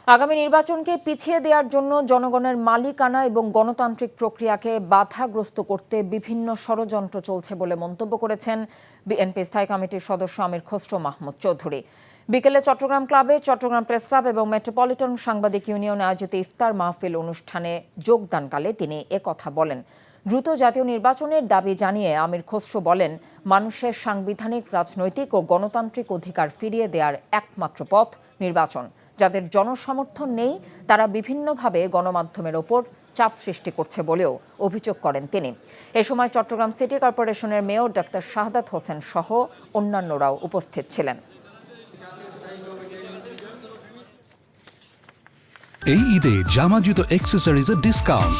আগামী নির্বাচনকে পিছিয়ে দেওয়ার জন্য জনগণের মালিকানা এবং গণতান্ত্রিক প্রক্রিয়াকে বাধাগ্রস্ত করতে বিভিন্ন ষড়যন্ত্র চলছে বলে মন্তব্য করেছেন বিএনপি স্থায়ী কমিটির সদস্য আমির খসরু মাহমুদ চৌধুরী। বিকেলে চট্টগ্রাম ক্লাবে চট্টগ্রাম প্রেস ক্লাব এবং মেট্রোপলিটন সাংবাদিক ইউনিয়নে আয়োজিত ইফতার মাহফিল অনুষ্ঠানে যোগদানকালে তিনি একথা বলেন। দ্রুত জাতীয় নির্বাচনের দাবি জানিয়ে আমির খসরু বলেন, মানুষের সাংবিধানিক, রাজনৈতিক ও গণতান্ত্রিক অধিকার ফিরিয়ে দেওয়ার একমাত্র পথ নির্বাচন। যাদের জনসমর্থন নেই তারা বিভিন্নভাবে গণমাধ্যমের ওপর চাপ সৃষ্টি করছে বলেও অভিযোগ করেন তিনি। এ সময় চট্টগ্রাম সিটি কর্পোরেশনের মেয়র ডাক্তার শাহাদাত হোসেন সহ অন্যান্যরাও উপস্থিত ছিলেন। এই ঈদে জামা জুতো অ্যাক্সেসরিজের ডিসকাউন্ট।